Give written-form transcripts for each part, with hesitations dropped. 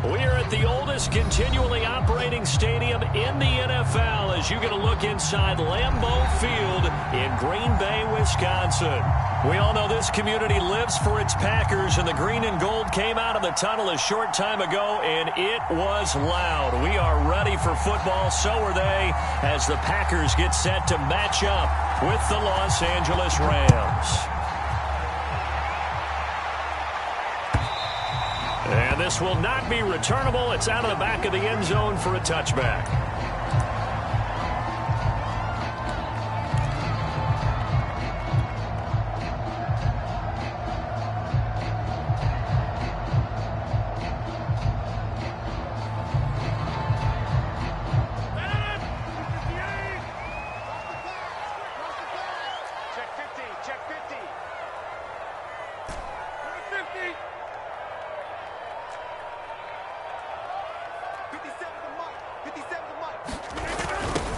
We are at the oldest continually operating stadium in the NFL as you get a look inside Lambeau Field in Green Bay, Wisconsin. We all know this community lives for its Packers, and the green and gold came out of the tunnel a short time ago, and it was loud. We are ready for football, so are they, as the Packers get set to match up with the Los Angeles Rams. And this will not be returnable. It's out of the back of the end zone for a touchback.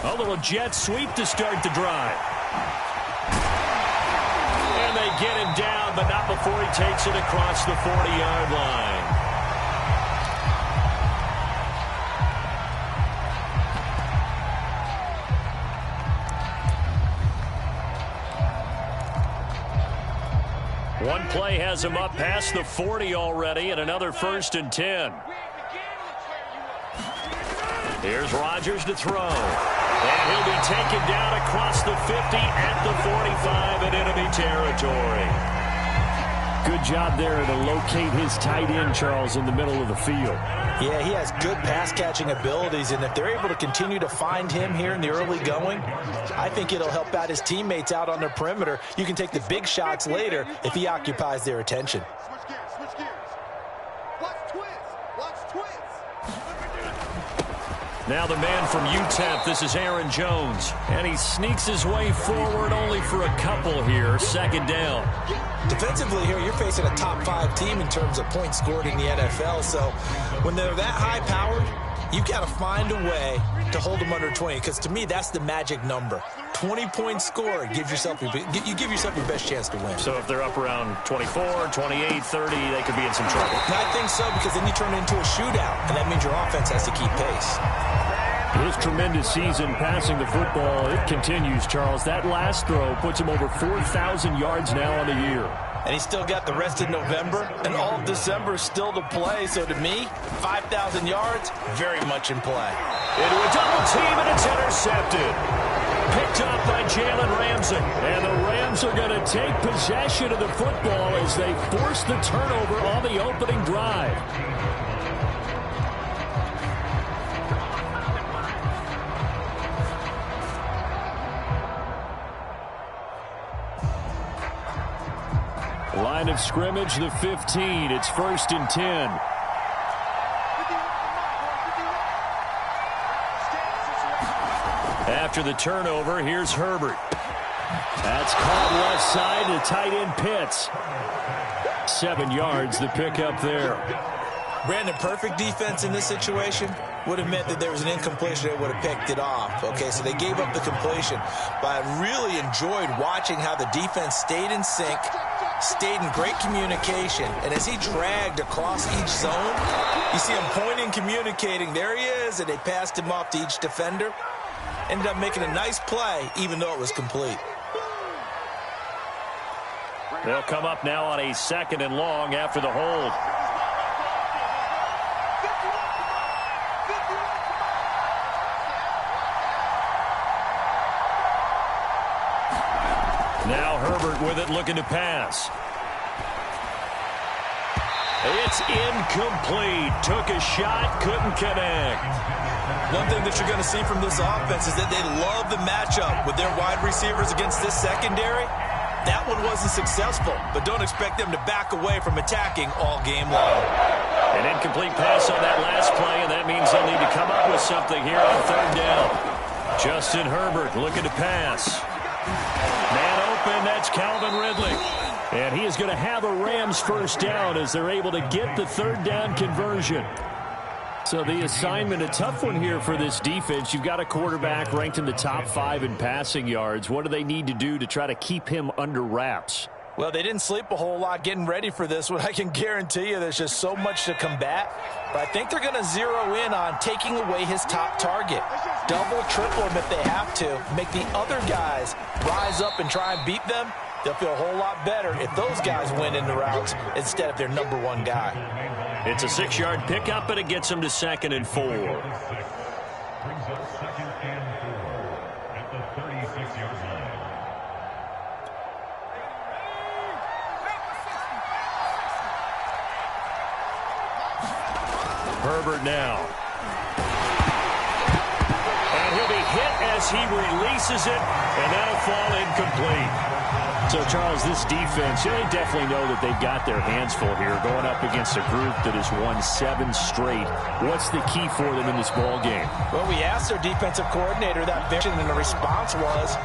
A little jet sweep to start the drive. And they get him down, but not before he takes it across the 40-yard line. One play has him up past the 40 already, and another 1st and 10. Here's Rodgers to throw. And he'll be taken down across the 50 at the 45 in enemy territory. Good job there to locate his tight end, Charles, in the middle of the field. Yeah, he has good pass-catching abilities, and if they're able to continue to find him here in the early going, I think it'll help out his teammates out on the perimeter. You can take the big shots later if he occupies their attention. Switch gears. Watch twins. Now the man from UTEP, this is Aaron Jones. And he sneaks his way forward only for a couple here. 2nd down. Defensively here, you're facing a top 5 team in terms of points scored in the NFL. So when they're that high-powered, you got to find a way to hold them under 20. Because to me, that's the magic number. 20 points scored. You give yourself your best chance to win. So if they're up around 24, 28, 30, they could be in some trouble. And I think so, because then you turn it into a shootout, and that means your offense has to keep pace. His tremendous season passing the football, it continues, Charles. That last throw puts him over 4,000 yards now on the year. And he's still got the rest of November and all of December still to play. So to me, 5,000 yards, very much in play. Into a double team, and it's intercepted. Picked up by Jalen Ramsey. And the Rams are going to take possession of the football as they force the turnover on the opening drive. Line of scrimmage, the 15. It's 1st and 10. After the turnover, here's Herbert. That's caught left side to tight end Pitts. 7 yards, the pickup there. Brandon, perfect defense in this situation would have meant that there was an incompletion that would have picked it off. Okay, so they gave up the completion. But I really enjoyed watching how the defense stayed in sync, stayed in great communication, and as he dragged across each zone, you see him pointing, communicating. There he is, and they passed him off to each defender. Ended up making a nice play, even though it was complete. They'll come up now on a 2nd and long after the hold. Now Herbert with it, looking to pass. It's incomplete. Took a shot, couldn't connect. One thing that you're going to see from this offense is that they love the matchup with their wide receivers against this secondary. That one wasn't successful, but don't expect them to back away from attacking all game long. An incomplete pass on that last play, and that means they'll need to come up with something here on 3rd down. Justin Herbert looking to pass. Man open, that's Calvin Ridley. And he is going to have a Rams 1st down as they're able to get the 3rd down conversion. So the assignment, a tough one here for this defense. You've got a quarterback ranked in the top 5 in passing yards. What do they need to do to try to keep him under wraps? Well, they didn't sleep a whole lot getting ready for this one. I can guarantee you there's just so much to combat. But I think they're going to zero in on taking away his top target. Double, triple him if they have to. Make the other guys rise up and try and beat them. They'll feel a whole lot better if those guys win in the routes instead of their number one guy. It's a 6-yard pickup, and it gets them to 2nd and 4. Brings up 2nd and 4 at the 36-yard line. Herbert now. And he'll be hit as he releases it, and that'll fall incomplete. So, Charles, this defense, they definitely know that they've got their hands full here, going up against a group that has won 7 straight. What's the key for them in this ball game? Well, we asked their defensive coordinator that vision, and the response was,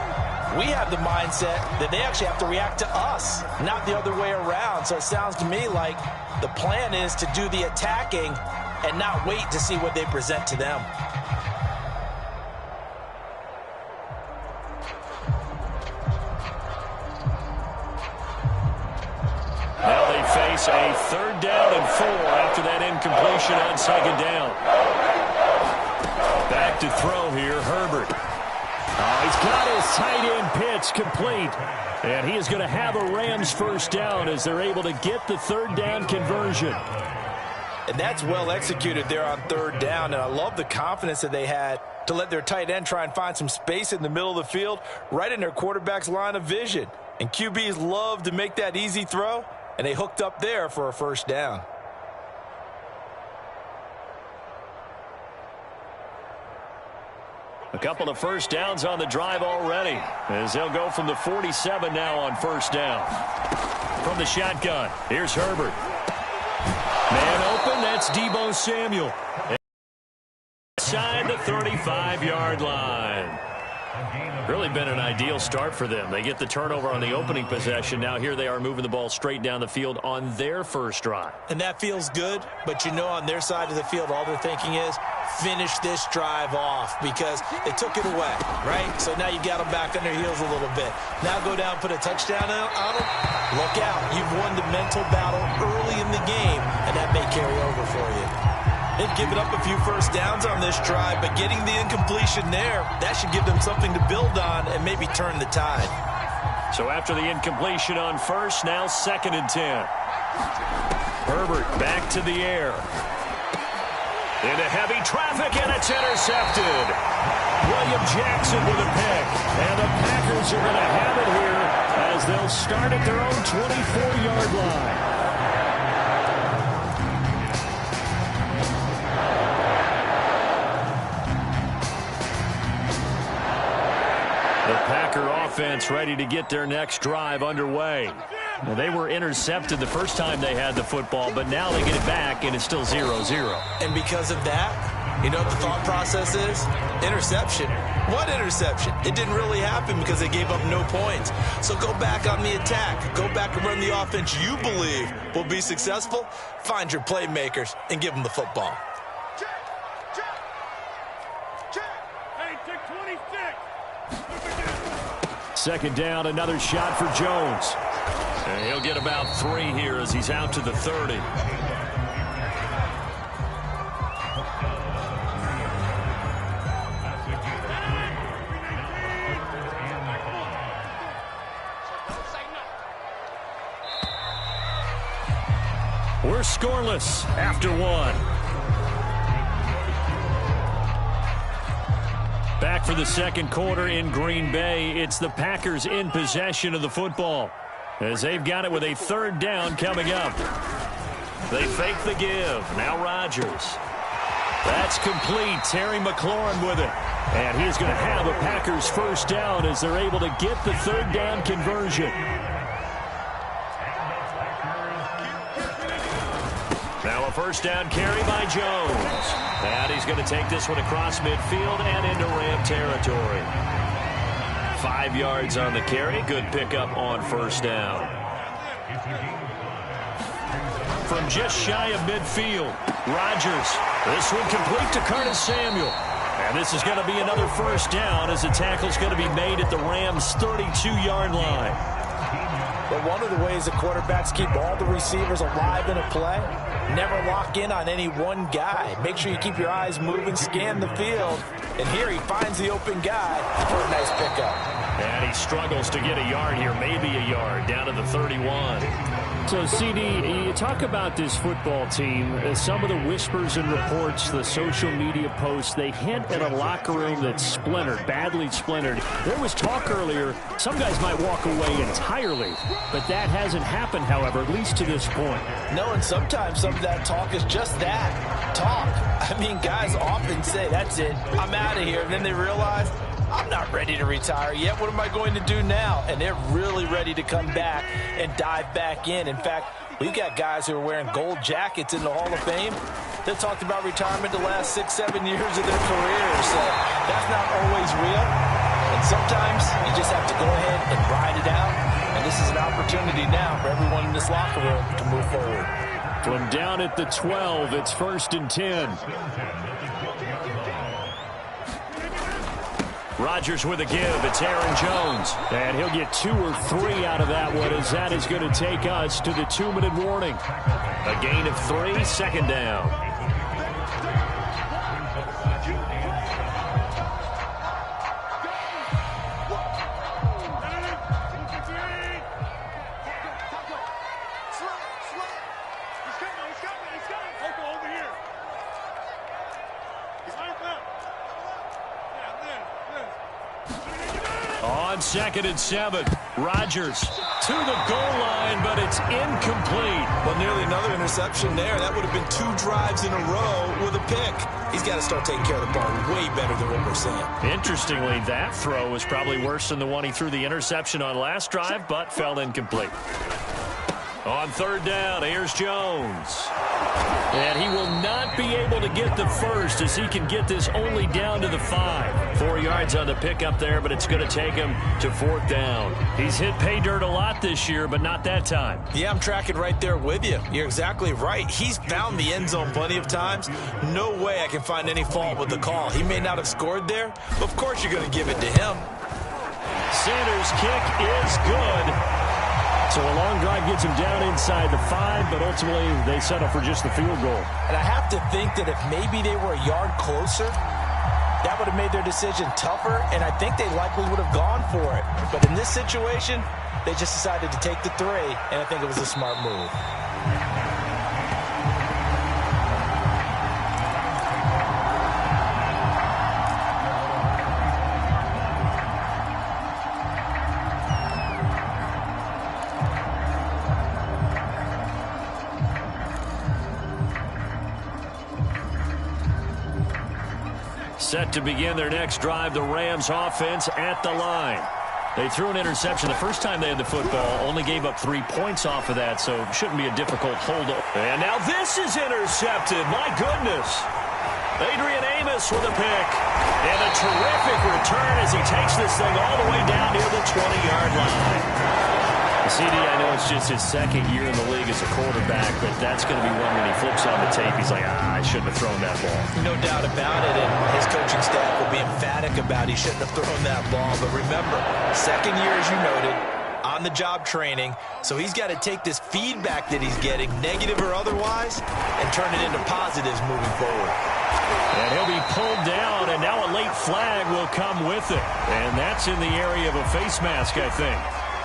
we have the mindset that they actually have to react to us, not the other way around. So it sounds to me like the plan is to do the attacking and not wait to see what they present to them. Now they face a 3rd down and 4 after that incompletion on 2nd down. Back to throw here, Herbert. He's got his tight end pitch complete. And he is going to have a Rams 1st down as they're able to get the 3rd down conversion. And that's well executed there on 3rd down. And I love the confidence that they had to let their tight end try and find some space in the middle of the field, right in their quarterback's line of vision. And QBs love to make that easy throw, and they hooked up there for a 1st down. A couple of 1st downs on the drive already, as they'll go from the 47 now on 1st down. From the shotgun, here's Herbert. Man open, that's Deebo Samuel. Inside the 35-yard line. Really been an ideal start for them. They get the turnover on the opening possession. Now here they are moving the ball straight down the field on their 1st drive. And that feels good, but you know on their side of the field all they're thinking is finish this drive off because they took it away, right? So now you got them back on their heels a little bit. Now go down, put a touchdown on them. Look out. You've won the mental battle early in the game, and that may carry over for you. They've given up a few 1st downs on this drive, but getting the incompletion there, that should give them something to build on and maybe turn the tide. So after the incompletion on 1st, now 2nd and 10. Herbert back to the air. Into heavy traffic, and it's intercepted. William Jackson with a pick. And the Packers are going to have it here as they'll start at their own 24-yard line. The Packer offense ready to get their next drive underway. Well, they were intercepted the first time they had the football, but now they get it back, and it's still 0-0. And because of that, you know what the thought process is? Interception. What interception? It didn't really happen because they gave up no points. So go back on the attack. Go back and run the offense you believe will be successful. Find your playmakers and give them the football. Hey, take 26. 2nd down, another shot for Jones. And he'll get about 3 here as he's out to the 30. We're scoreless after 1. Back for the 2nd quarter in Green Bay. It's the Packers in possession of the football as they've got it with a 3rd down coming up. They fake the give. Now Rodgers. That's complete. Terry McLaurin with it. And he's going to have a Packers 1st down as they're able to get the 3rd down conversion. Now a 1st down carry by Jones. And he's going to take this one across midfield and into Ram territory. 5 yards on the carry. Good pickup on 1st down. From just shy of midfield, Rodgers. This one complete to Curtis Samuel. And this is going to be another 1st down as the tackle's going to be made at the Rams' 32-yard line. But one of the ways the quarterbacks keep all the receivers alive in a play, never lock in on any one guy. Make sure you keep your eyes moving, scan the field. And here he finds the open guy for a nice pickup. And he struggles to get a yard here, maybe a yard, down to the 31. So, CD, you talk about this football team, some of the whispers and reports, the social media posts, they hint at a locker room that's splintered, badly splintered. There was talk earlier, some guys might walk away entirely, but that hasn't happened, however, at least to this point. No, and sometimes some of that talk is just that, talk. I mean, guys often say, that's it, I'm out of here, and then they realize, I'm not ready to retire yet. What am I going to do now? And they're really ready to come back and dive back in. In fact, we've got guys who are wearing gold jackets in the Hall of Fame that talked about retirement the last 6-7 years of their careers. So that's not always real. And sometimes you just have to go ahead and ride it out. And this is an opportunity now for everyone in this locker room to move forward. From down at the 12, it's 1st and 10. Rodgers with a give. It's Aaron Jones. And he'll get 2 or 3 out of that one, as that is going to take us to the 2-minute warning. A gain of 3, 2nd down. On 2nd and 7, Rodgers to the goal line, but it's incomplete. Well, nearly another interception there. That would have been 2 drives in a row with a pick. He's got to start taking care of the ball way better than what we're seeing. Interestingly, that throw was probably worse than the one he threw the interception on last drive, but fell incomplete. On 3rd down, here's Jones. And he will not be able to get the first, as he can get this only down to the 5. 4 yards on the pickup there, but it's going to take him to 4th down. He's hit pay dirt a lot this year, but not that time. Yeah, I'm tracking right there with you. You're exactly right. He's found the end zone plenty of times. No way I can find any fault with the call. He may not have scored there, but of course you're going to give it to him. Sanders' kick is good. So a long drive gets him down inside the 5, but ultimately they settle for just the field goal. And I have to think that if maybe they were a yard closer, that would have made their decision tougher, and I think they likely would have gone for it. But in this situation, they just decided to take the 3, and I think it was a smart move. Set to begin their next drive, the Rams offense at the line. They threw an interception the first time they had the football, only gave up 3 points off of that, so shouldn't be a difficult hold. And now this is intercepted. My goodness. Adrian Amos with a pick. And a terrific return as he takes this thing all the way down near the 20-yard line. CD, I know it's just his 2nd year in the league as a quarterback, but that's going to be one when he flips on the tape. He's like, I shouldn't have thrown that ball. No doubt about it, and his coaching staff will be emphatic about he shouldn't have thrown that ball. But remember, 2nd year, as you noted, on-the-job training, so he's got to take this feedback that he's getting, negative or otherwise, and turn it into positives moving forward. And he'll be pulled down, and now a late flag will come with it. And that's in the area of a face mask, I think.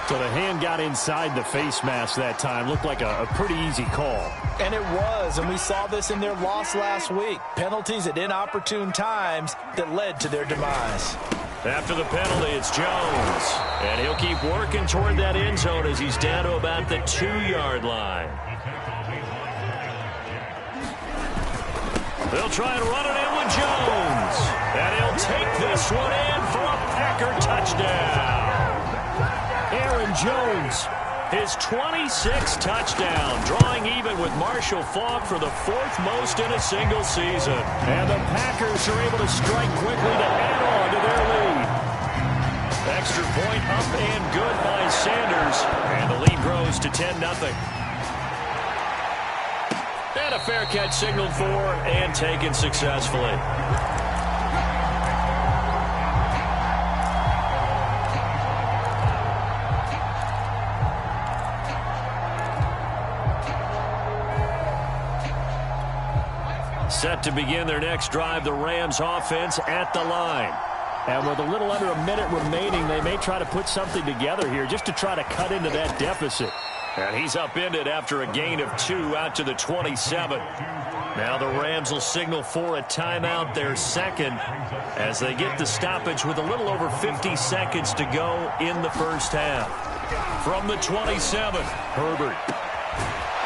So the hand got inside the face mask that time. Looked like a pretty easy call. And it was, and we saw this in their loss last week. Penalties at inopportune times that led to their demise. After the penalty, it's Jones. And he'll keep working toward that end zone as he's down to about the 2-yard line. They'll try and run it in with Jones. And he'll take this one in for a Packer touchdown. Aaron Jones, his 26th touchdown, drawing even with Marshall Faulk for the 4th most in a single season. And the Packers are able to strike quickly to add on to their lead. Extra point up and good by Sanders. And the lead grows to 10-0. And a fair catch signaled for and taken successfully. Set to begin their next drive, the Rams offense at the line. And with a little under a minute remaining, they may try to put something together here just to try to cut into that deficit. And he's upended after a gain of 2 out to the 27. Now the Rams will signal for a timeout, their second, as they get the stoppage with a little over 50 seconds to go in the first half. From the 27, Herbert.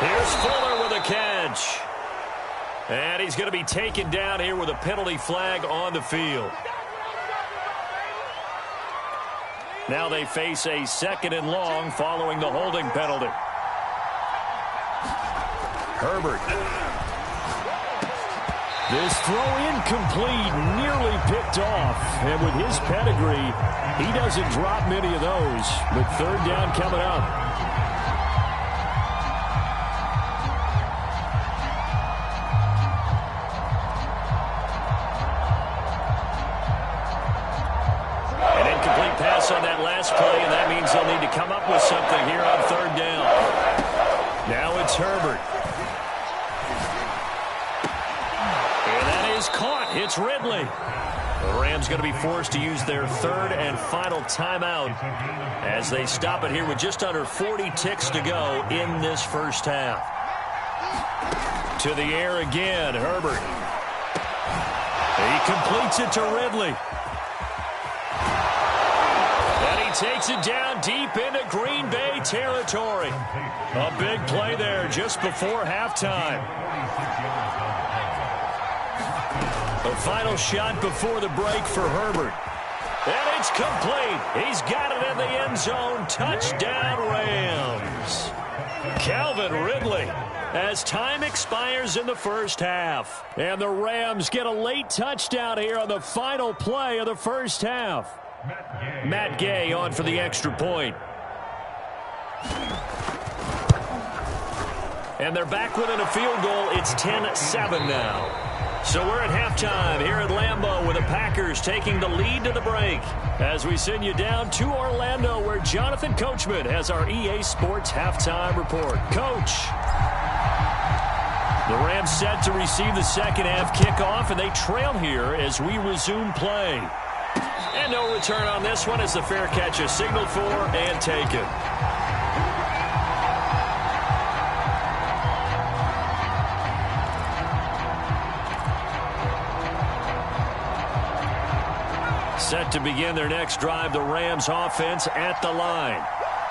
Here's Fuller with a catch. And he's going to be taken down here with a penalty flag on the field. Now they face a 2nd and long following the holding penalty. Herbert. This throw incomplete, nearly picked off. And with his pedigree, he doesn't drop many of those. But 3rd down coming up. An incomplete pass on that last play, and that means they'll need to come up with something here on 3rd down. Now it's Herbert. Caught. It's Ridley. The Rams going to be forced to use their 3rd and final timeout as they stop it here with just under 40 ticks to go in this first half. To the air again, Herbert. He completes it to Ridley. And he takes it down deep into Green Bay territory. A big play there just before halftime. The final shot before the break for Herbert. And it's complete. He's got it in the end zone. Touchdown, Rams. Calvin Ridley as time expires in the first half. And the Rams get a late touchdown here on the final play of the first half. Matt Gay on for the extra point. And they're back within a field goal. It's 10-7 now. So we're at halftime here at Lambeau with the Packers taking the lead to the break as we send you down to Orlando where Jonathan Coachman has our EA Sports halftime report. Coach. The Rams set to receive the second half kickoff, and they trail here as we resume play. And no return on this one as the fair catch is signaled for and taken. Set to begin their next drive, the Rams offense at the line.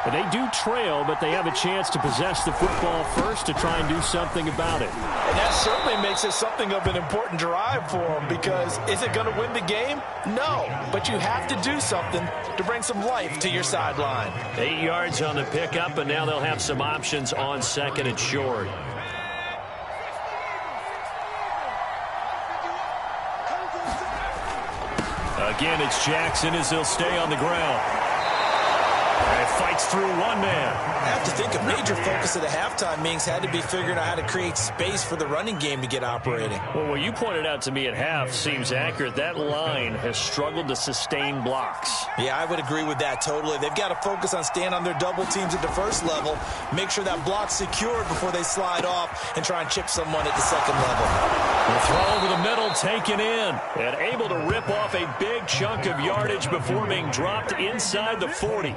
And they do trail, but they have a chance to possess the football first to try and do something about it. And that certainly makes it something of an important drive for them because is it going to win the game? No, but you have to do something to bring some life to your sideline. 8 yards on the pickup, and now they'll have some options on 2nd and short. Again, it's Jackson as he'll stay on the ground. And fights through one man. I have to think a major focus of the halftime meetings had to be figuring out how to create space for the running game to get operating. Well, what you pointed out to me at half seems accurate. That line has struggled to sustain blocks. Yeah, I would agree with that totally. They've got to focus on staying on their double teams at the first level, make sure that block's secured before they slide off and try and chip someone at the second level. The throw over the middle taken in and able to rip off a big chunk of yardage before being dropped inside the 40.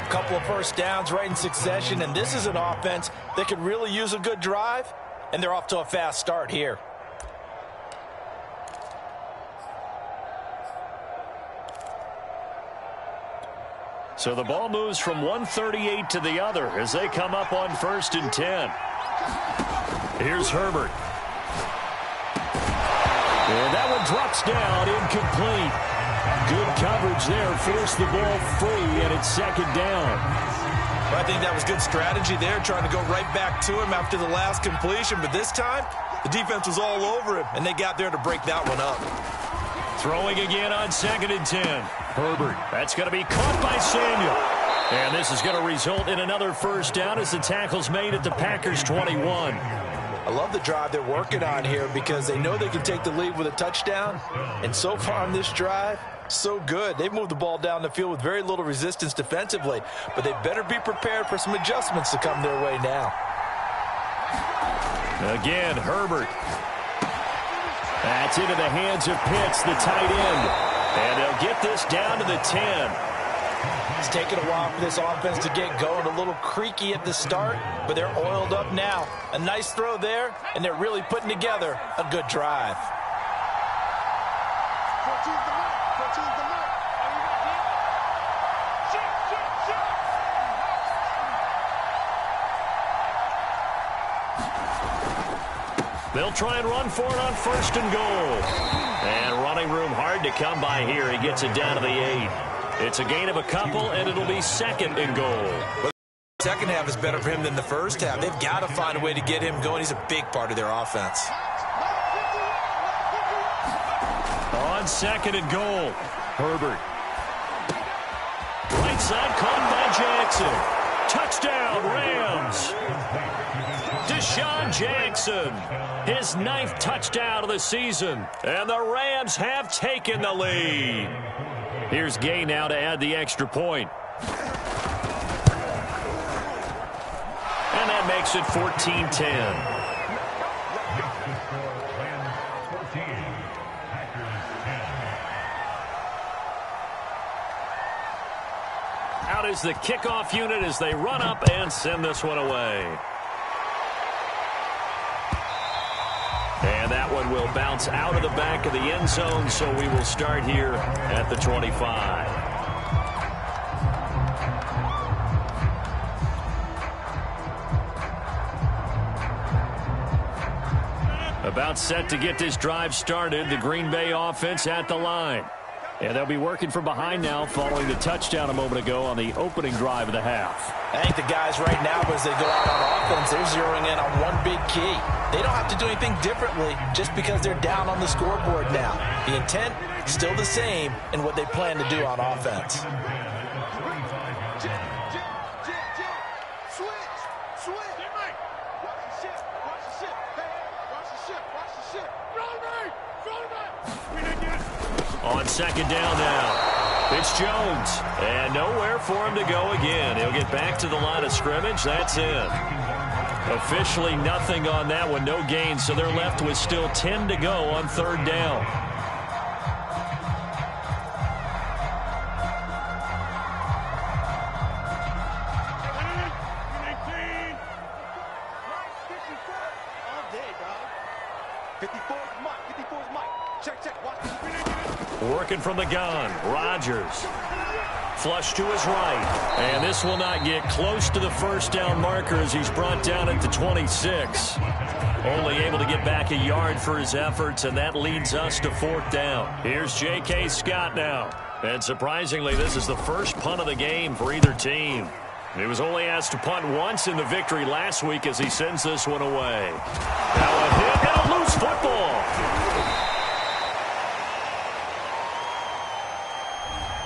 Couple of first downs right in succession, and this is an offense that could really use a good drive, and they're off to a fast start here. So the ball moves from 138 to the other as they come up on 1st and 10. Here's Herbert. And that one drops down, incomplete. Good coverage there, forced the ball free, and it's 2nd down. Well, I think that was good strategy there, trying to go right back to him after the last completion. But this time, the defense was all over him, and they got there to break that one up. Throwing again on 2nd and 10. Herbert, that's going to be caught by Samuel. And this is going to result in another first down as the tackle's made at the Packers' 21. I love the drive they're working on here because they know they can take the lead with a touchdown. And so far on this drive, so good. They've moved the ball down the field with very little resistance defensively, but they better be prepared for some adjustments to come their way now. Again, Herbert. That's into the hands of Pitts, the tight end. And they'll get this down to the 10. It's taken a while for this offense to get going. A little creaky at the start, but they're oiled up now. A nice throw there, and they're really putting together a good drive. 14's the mark. 14's the mark. They'll try and run for it on 1st and goal. And running room hard to come by here. He gets it down to the 8. It's a gain of a couple, and it'll be 2nd and goal. Well, the second half is better for him than the first half. They've got to find a way to get him going. He's a big part of their offense. On 2nd and goal, Herbert. Right side caught by Jackson. Touchdown, Rams. Deshaun Jackson, his 9th touchdown of the season. And the Rams have taken the lead. Here's Gay now to add the extra point. And that makes it 14-10. Out is the kickoff unit as they run up and send this one away. And that one will bounce out of the back of the end zone, so we will start here at the 25. About set to get this drive started, the Green Bay offense at the line. And they'll be working from behind now following the touchdown a moment ago on the opening drive of the half. I think the guys right now, as they go out on offense, they're zeroing in on one big key. They don't have to do anything differently just because they're down on the scoreboard now. The intent, still the same in what they plan to do on offense. On 2nd down now, it's Jones. And nowhere for him to go again. He'll get back to the line of scrimmage. That's it. Officially nothing on that one. No gain, so they're left with still 10 to go on 3rd down. Working from the gun, Rodgers. Flush to his right. And this will not get close to the 1st down marker as he's brought down at the 26. Only able to get back a yard for his efforts, and that leads us to 4th down. Here's J.K. Scott now. And surprisingly, this is the first punt of the game for either team. He was only asked to punt once in the victory last week as he sends this one away. Now a hit and a loose football.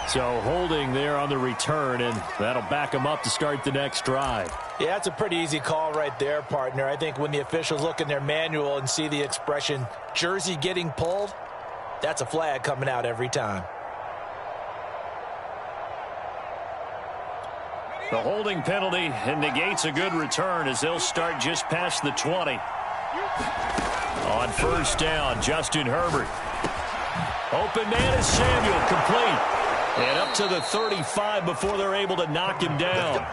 So holding there on the return, and that'll back him up to start the next drive. Yeah, that's a pretty easy call right there, partner. I think when the officials look in their manual and see the expression, jersey getting pulled, that's a flag coming out every time. The holding penalty and negates a good return as they'll start just past the 20. On 1st down, Justin Herbert. Open man is Samuel, complete. And up to the 35 before they're able to knock him down.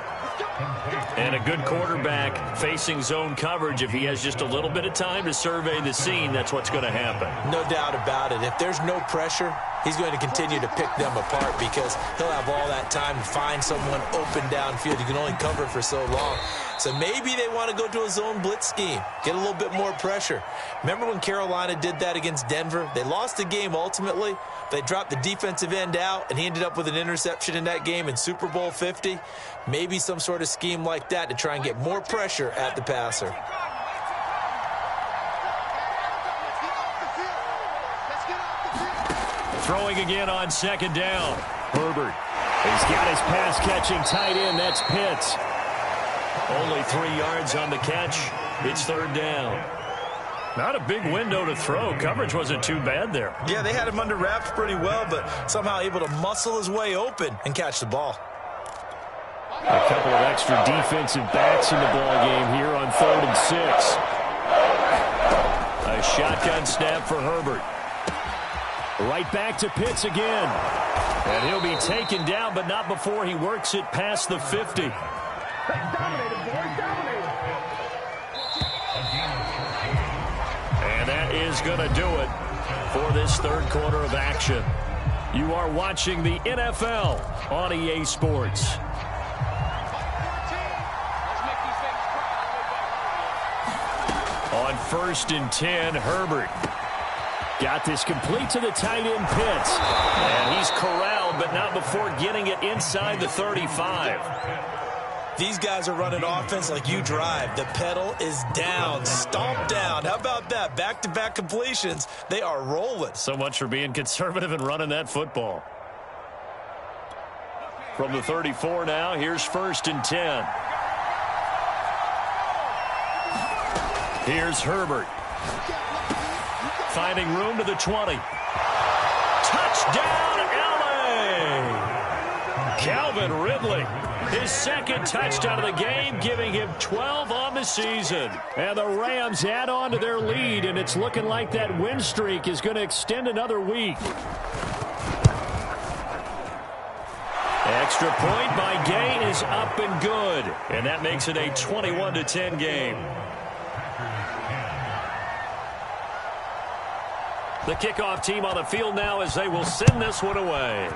And a good quarterback facing zone coverage. If he has just a little bit of time to survey the scene, that's what's going to happen. No doubt about it. If there's no pressure, he's going to continue to pick them apart because he'll have all that time to find someone open downfield. You can only cover for so long. So maybe they want to go to a zone blitz scheme, get a little bit more pressure. Remember when Carolina did that against Denver? They lost the game ultimately. They dropped the defensive end out, and he ended up with an interception in that game in Super Bowl 50. Maybe some sort of scheme like that to try and get more pressure at the passer. Throwing again on 2nd down. Herbert. He's got his pass-catching tight end. That's Pitts. Only 3 yards on the catch. It's 3rd down. Not a big window to throw. Coverage wasn't too bad there. Yeah, they had him under wraps pretty well, but somehow able to muscle his way open and catch the ball. A couple of extra defensive backs in the ball game here on 3rd and 6. A shotgun snap for Herbert. Right back to Pitts again. And he'll be taken down, but not before he works it past the 50. And that is going to do it for this third quarter of action. You are watching the NFL on EA Sports. On 1st and 10, Herbert. Got this complete to the tight end, Pitts. And he's corralled, but not before getting it inside the 35. These guys are running offense like you drive. The pedal is down, stomped down. How about that? Back-to-back completions. They are rolling. So much for being conservative and running that football. From the 34 now, here's 1st and 10. Here's Herbert. Finding room to the 20. Touchdown, LA! Calvin Ridley. His second touchdown of the game, giving him 12 on the season. And the Rams add on to their lead, and it's looking like that win streak is going to extend another week. Extra point by Gay is up and good. And that makes it a 21-10 game. The kickoff team on the field now as they will send this one away.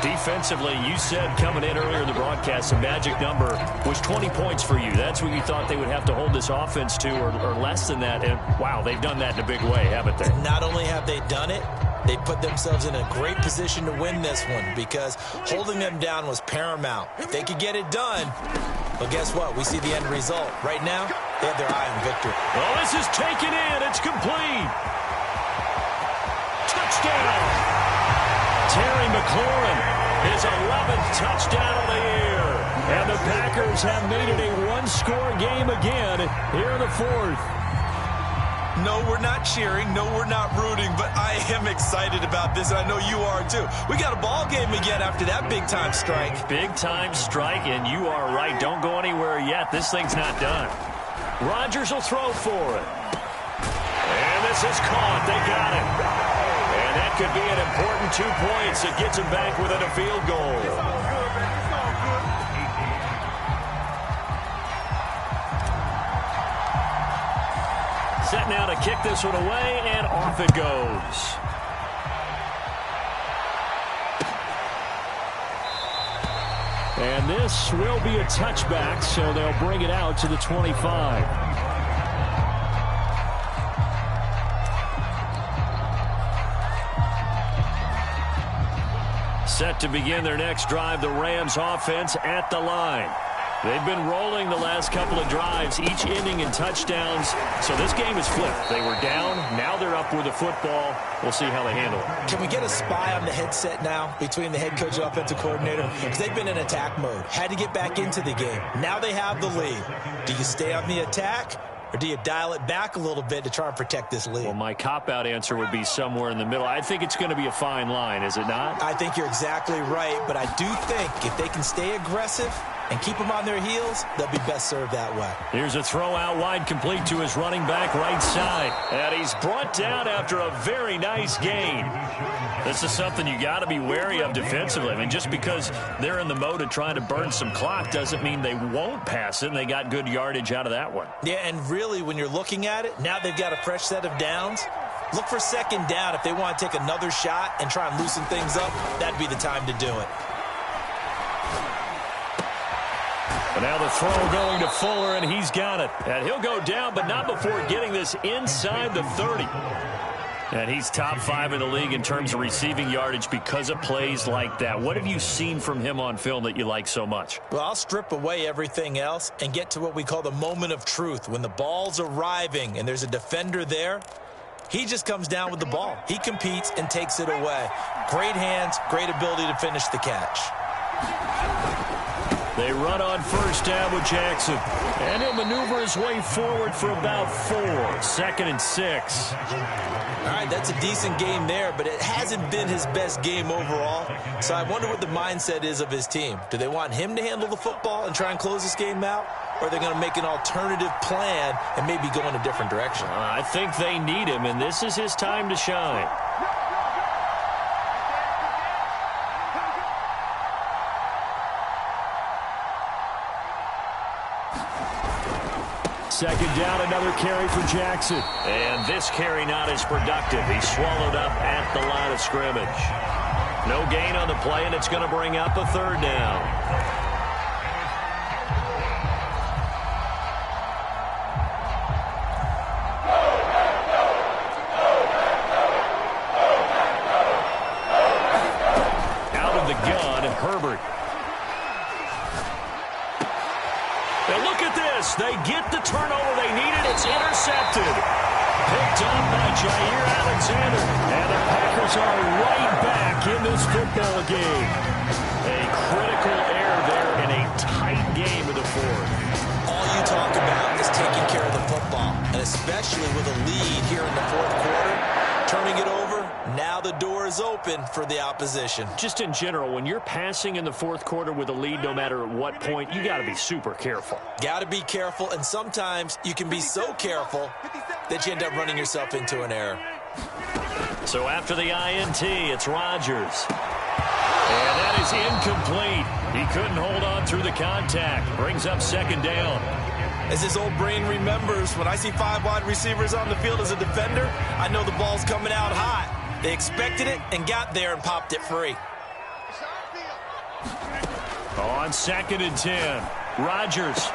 Defensively, you said coming in earlier in the broadcast, the magic number was 20 points for you. That's what you thought they would have to hold this offense to, or less than that. And, wow, they've done that in a big way, haven't they? Not only have they done it, they put themselves in a great position to win this one because holding them down was paramount. If they could get it done, well, guess what? We see the end result. Right now, they have their eye on victory. Oh, this is taken in. It's complete. Touchdown. Terry McLaurin, his 11th touchdown of the year. And the Packers have made it a one-score game again here in the fourth. No, we're not cheering. No, we're not rooting. But I am excited about this, and I know you are too. We got a ball game again after that big-time strike. Big-time strike, and you are right. Don't go anywhere yet. This thing's not done. Rodgers will throw for it. And this is caught. They got it. And that could be an important 2 points that gets him back within a field goal. Set now to kick this one away, and off it goes. And this will be a touchback, so they'll bring it out to the 25. Set to begin their next drive, the Rams offense at the line. They've been rolling the last couple of drives, each ending in touchdowns. So this game is flipped. They were down. Now they're up with the football. We'll see how they handle it. Can we get a spy on the headset now between the head coach and offensive coordinator? Because they've been in attack mode. Had to get back into the game. Now they have the lead. Do you stay on the attack? Or do you dial it back a little bit to try and protect this lead? Well, my cop-out answer would be somewhere in the middle. I think it's going to be a fine line, is it not? I think you're exactly right, but I do think if they can stay aggressive and keep them on their heels, they'll be best served that way. Here's a throw out wide, complete to his running back right side. And he's brought down after a very nice gain. This is something you got to be wary of defensively. I mean, just because they're in the mode of trying to burn some clock doesn't mean they won't pass it, and they got good yardage out of that one. Yeah, and really, when you're looking at it, now they've got a fresh set of downs. Look for second down if they want to take another shot and try and loosen things up. That'd be the time to do it. But now the throw going to Fuller, and he's got it. And he'll go down, but not before getting this inside the 30. And he's top 5 in the league in terms of receiving yardage because of plays like that. What have you seen from him on film that you like so much? Well, I'll strip away everything else and get to what we call the moment of truth. When the ball's arriving and there's a defender there, he just comes down with the ball. He competes and takes it away. Great hands, great ability to finish the catch. They run on first down with Jackson. And he'll maneuver his way forward for about 4. 2nd and 6. All right, that's a decent game there, but it hasn't been his best game overall. So I wonder what the mindset is of his team. Do they want him to handle the football and try and close this game out? Or are they going to make an alternative plan and maybe go in a different direction? I think they need him, and this is his time to shine. Second down, another carry for Jackson. And this carry not as productive. He's swallowed up at the line of scrimmage. No gain on the play, and it's going to bring up a 3rd down. Out of the gun, Herbert. And look at this. They get the turnover they needed. It's intercepted. Picked up by Jair Alexander. And the Packers are right back in this football game. A critical error there in a tight game of the 4th. All you talk about is taking care of the football, and especially with a lead here in the 4th quarter, turning it over, now the door is open for the opposition. Just in general, when you're passing in the 4th quarter with a lead, no matter at what point, you got to be super careful. Got to be careful, and sometimes you can be so careful that you end up running yourself into an error. So after the INT, it's Rodgers. And that is incomplete. He couldn't hold on through the contact. Brings up 2nd down. As his old brain remembers, when I see 5 wide receivers on the field as a defender, I know the ball's coming out hot. They expected it and got there and popped it free. On 2nd and 10, Rodgers.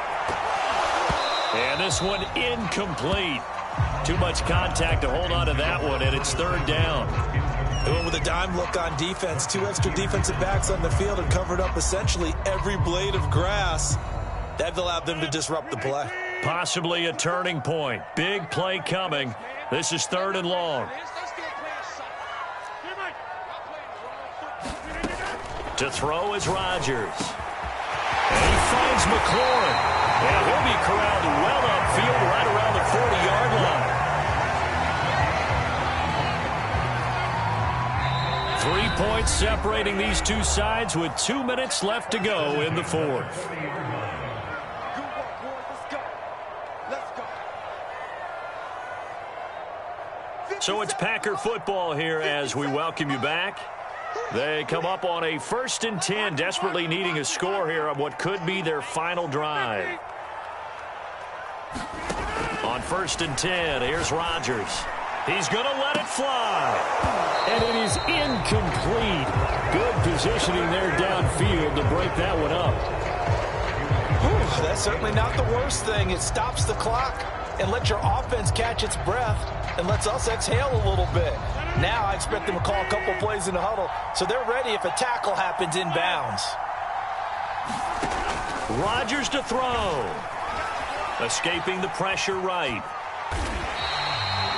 And this one incomplete. Too much contact to hold on to that one, and it's 3rd down. They went with a dime look on defense. 2 extra defensive backs on the field and covered up essentially every blade of grass. That allowed them to disrupt the play. Possibly a turning point. Big play coming. This is 3rd and long. To throw is Rodgers. And he finds McLaurin. And he'll be corralled well upfield right around the 40-yard line. 3 points separating these two sides with 2 minutes left to go in the 4th. So it's Packer football here as we welcome you back. They come up on a 1st and 10, desperately needing a score here on what could be their final drive. On 1st and 10, here's Rodgers. He's going to let it fly. And it is incomplete. Good positioning there downfield to break that one up. Whew, that's certainly not the worst thing. It stops the clock and lets your offense catch its breath and lets us exhale a little bit. Now I expect them to call a couple plays in the huddle so they're ready if a tackle happens inbounds. Rodgers to throw. Escaping the pressure right.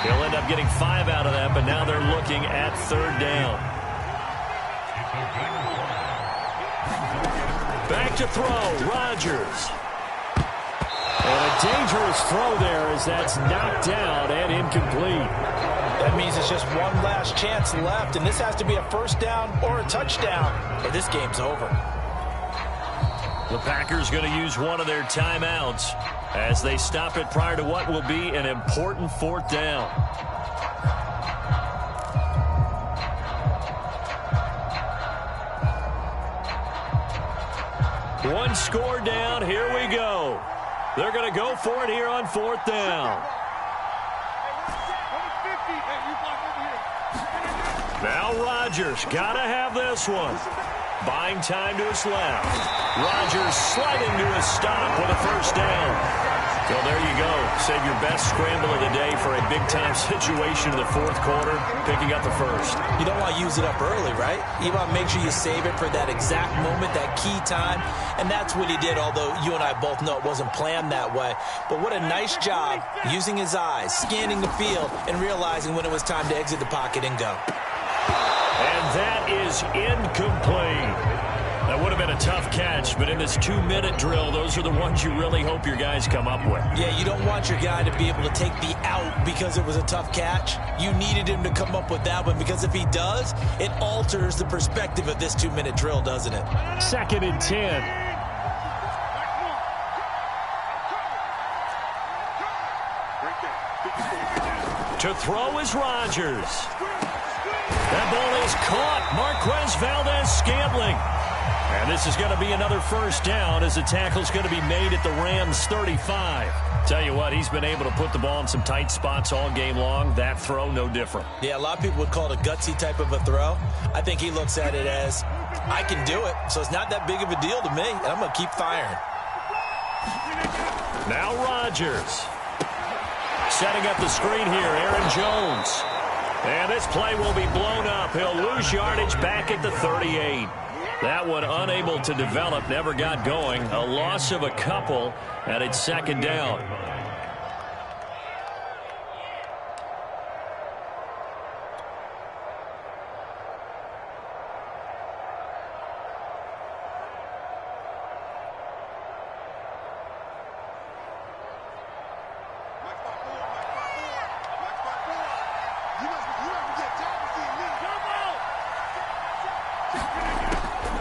He'll end up getting 5 out of that, but now they're looking at 3rd down. Back to throw, Rodgers. And a dangerous throw there as that's knocked down and incomplete. That means it's just one last chance left, and this has to be a 1st down or a touchdown, or this game's over. The Packers going to use one of their timeouts as they stop it prior to what will be an important 4th down. One score down. Here we go. They're going to go for it here on 4th down. Now Rodgers got to have this one. Buying time to his left. Rodgers sliding to his stop with a 1st down. Well, there you go. Save your best scramble of the day for a big-time situation in the 4th quarter, picking up the 1st. You don't want to use it up early, right? You want to make sure you save it for that exact moment, that key time, and that's what he did, although you and I both know it wasn't planned that way. But what a nice job using his eyes, scanning the field, and realizing when it was time to exit the pocket and go. And that is incomplete. That would have been a tough catch, but in this 2-minute drill, those are the ones you really hope your guys come up with. Yeah, you don't want your guy to be able to take the out because it was a tough catch. You needed him to come up with that one, because if he does, it alters the perspective of this 2-minute drill, doesn't it? 2nd and 10. To throw is Rodgers. That ball is caught. Marquez Valdes-Scantling. And this is going to be another first down, as the tackle's going to be made at the Rams 35. Tell you what, he's been able to put the ball in some tight spots all game long. That throw, no different. Yeah, a lot of people would call it a gutsy type of a throw. I think he looks at it as, I can do it, so it's not that big of a deal to me, and I'm going to keep firing. Now Rodgers. Setting up the screen here, Aaron Jones. And this play will be blown up. He'll lose yardage back at the 38. That one unable to develop, never got going. A loss of a couple, and it's 2nd down.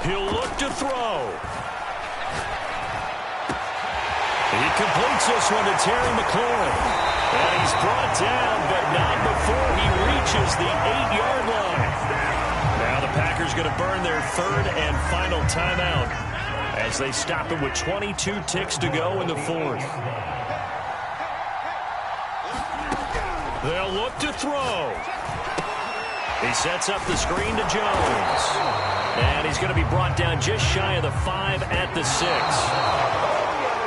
He'll look to throw. He completes this one to Terry McLaurin. And he's brought down, but not before he reaches the 8-yard line. Now the Packers going to burn their 3rd and final timeout as they stop him with 22 ticks to go in the 4th. They'll look to throw. He sets up the screen to Jones. And he's going to be brought down just shy of the 5 at the 6.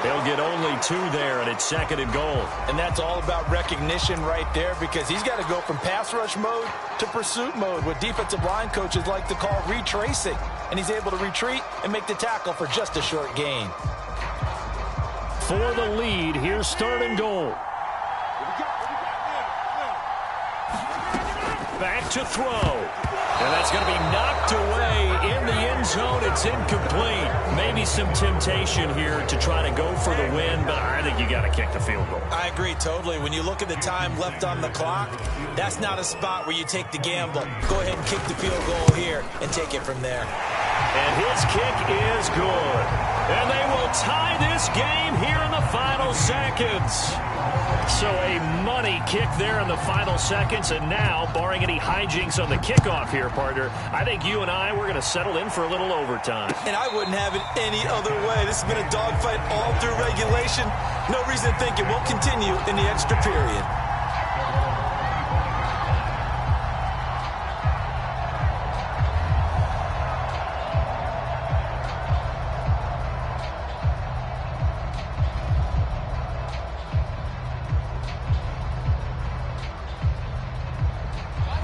He'll get only 2 there, and it's 2nd and goal. And that's all about recognition right there, because he's got to go from pass rush mode to pursuit mode, what defensive line coaches like to call retracing. And he's able to retreat and make the tackle for just a short gain. For the lead, here's 3rd and goal. Back to throw. And that's going to be knocked away in the end zone. It's incomplete. Maybe some temptation here to try to go for the win, but I think you got to kick the field goal. I agree totally. When you look at the time left on the clock, that's not a spot where you take the gamble. Go ahead and kick the field goal here and take it from there. And his kick is good. And they will tie this game here in the final seconds. So a money kick there in the final seconds, and now, barring any hijinks on the kickoff here, partner, I think you and I, we're going to settle in for a little overtime. And I wouldn't have it any other way. This has been a dogfight all through regulation. No reason to think it won't continue in the extra period.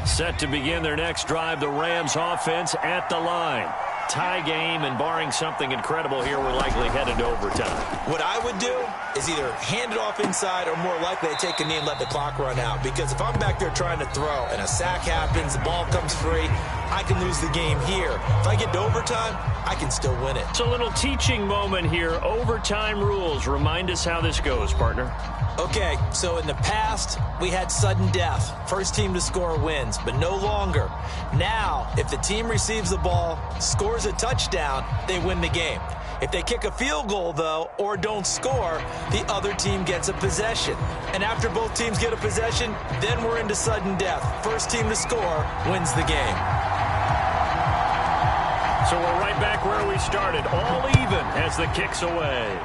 Set to begin their next drive, the Rams offense at the line. Tie game, and barring something incredible here, we're likely headed to overtime. What I would do is either hand it off inside, or more likely I take a knee and let the clock run out. Because if I'm back there trying to throw and a sack happens, the ball comes free, I can lose the game here. If I get to overtime, I can still win it. It's a little teaching moment here. Overtime rules. Remind us how this goes, partner. Okay, so in the past, we had sudden death. First team to score wins, but no longer. Now, if the team receives the ball, scores a touchdown, they win the game. If they kick a field goal, though, or don't score, the other team gets a possession. And after both teams get a possession, then we're into sudden death. First team to score wins the game. So we're right back where we started, all even as the kick's away.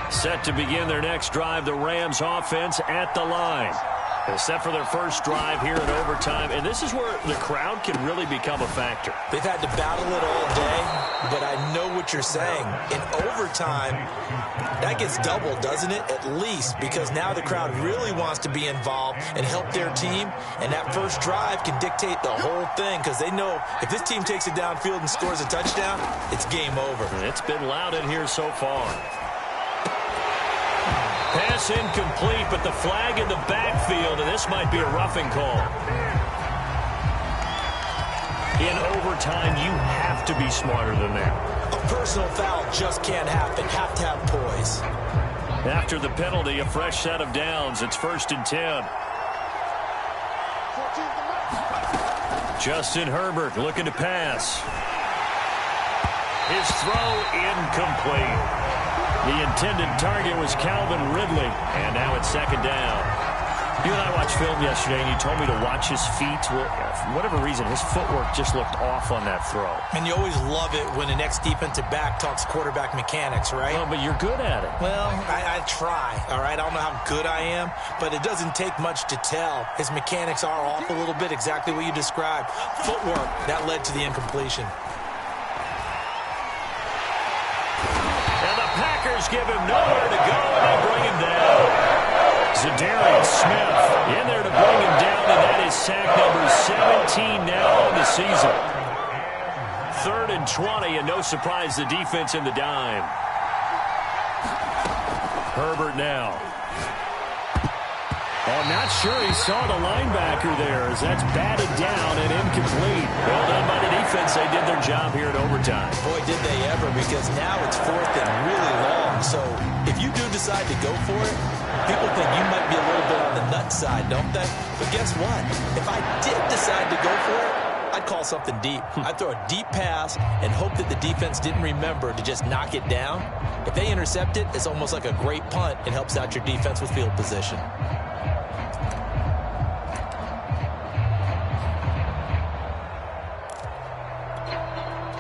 Set to begin their next drive, the Rams offense at the line. Set for their first drive here in overtime, and this is where the crowd can really become a factor. They've had to battle it all day, but I know what you're saying. In overtime, that gets doubled, doesn't it? At least, because now the crowd really wants to be involved and help their team, and that first drive can dictate the whole thing because they know if this team takes it downfield and scores a touchdown, it's game over. It's been loud in here so far. Pass incomplete, but the flag in the backfield, and this might be a roughing call. In overtime, you have to be smarter than that. A personal foul just can't happen. Have to have poise. After the penalty, a fresh set of downs. It's 1st and 10. Justin Herbert looking to pass. His throw incomplete. The intended target was Calvin Ridley, and now it's 2nd down. You and I watched film yesterday, and you told me to watch his feet. For whatever reason, his footwork just looked off on that throw. And you always love it when the next defensive back talks quarterback mechanics, right? Well, but you're good at it. Well, I try, all right? I don't know how good I am, but it doesn't take much to tell. His mechanics are off a little bit, exactly what you described. Footwork, that led to the incompletion. Packers give him nowhere to go, and they bring him down. Za'Darius Smith in there to bring him down, and that is sack number 17 now on the season. 3rd and 20, and no surprise, the defense in the dime. Herbert now. I'm not sure he saw the linebacker there, as that's batted down and incomplete. Well done by the defense. They did their job here in overtime. Boy, did they ever, because now it's 4th and really long. So if you do decide to go for it, people think you might be a little bit on the nut side, don't they? But guess what? If I did decide to go for it, I'd call something deep. I'd throw a deep pass and hope that the defense didn't remember to just knock it down. If they intercept it, it's almost like a great punt. It helps out your defense with field position.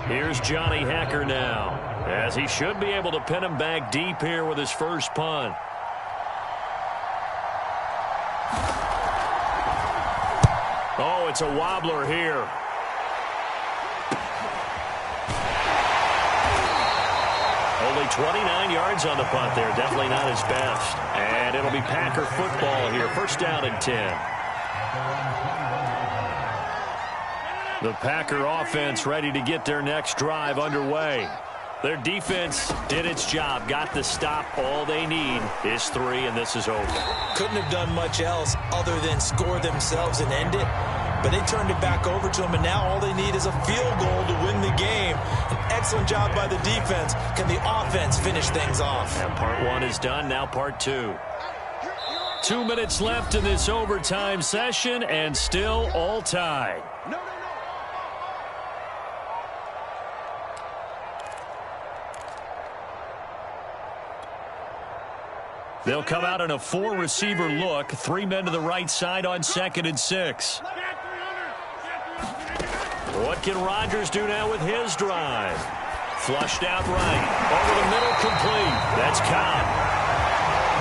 Here's Johnny Hekker now, as he should be able to pin him back deep here with his first punt. Oh, it's a wobbler here. Only 29 yards on the punt there. Definitely not his best. And it'll be Packer football here. 1st down and 10. The Packer offense ready to get their next drive underway. Their defense did its job, got the stop. All they need is 3, and this is over. Couldn't have done much else other than score themselves and end it. But they turned it back over to them, and now all they need is a field goal to win the game. An excellent job by the defense. Can the offense finish things off? And part 1 is done, now part 2. 2 minutes left in this overtime session, and still all tied. They'll come out in a 4-receiver look. 3 men to the right side on 2nd and 6. What can Rodgers do now with his drive? Flushed out right. Over the middle, complete. That's Cobb.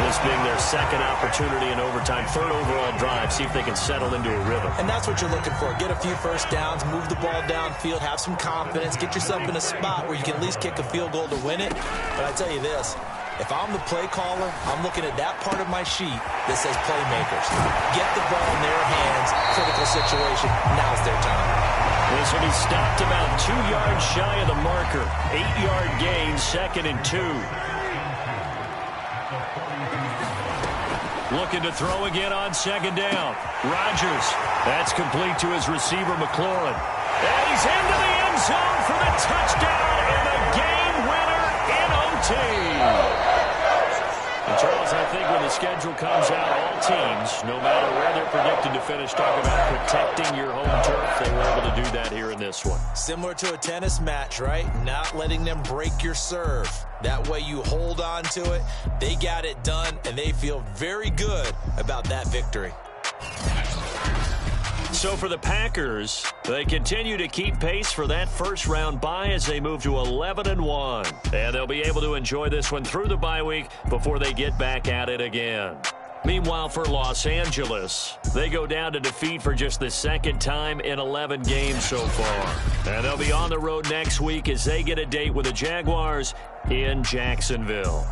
This being their 2nd opportunity in overtime. 3rd overall drive. See if they can settle into a rhythm. And that's what you're looking for. Get a few first downs, move the ball downfield, have some confidence, get yourself in a spot where you can at least kick a field goal to win it. But I tell you this. If I'm the play caller, I'm looking at that part of my sheet that says playmakers. Get the ball in their hands. Critical situation. Now's their time. This will be stopped about 2 yards shy of the marker. 8-yard gain, 2nd and 2. Looking to throw again on 2nd down. Rodgers. That's complete to his receiver, McLaurin. And he's into the end zone for the touchdown and a game winner in OT. And Charles, I think when the schedule comes out, all teams, no matter where they're predicted to finish, talk about protecting your home turf. They were able to do that here in this one. Similar to a tennis match, right? Not letting them break your serve. That way you hold on to it. They got it done, and they feel very good about that victory. So for the Packers, they continue to keep pace for that first-round bye as they move to 11-1. And they'll be able to enjoy this one through the bye week before they get back at it again. Meanwhile, for Los Angeles, they go down to defeat for just the second time in 11 games so far. And they'll be on the road next week as they get a date with the Jaguars in Jacksonville.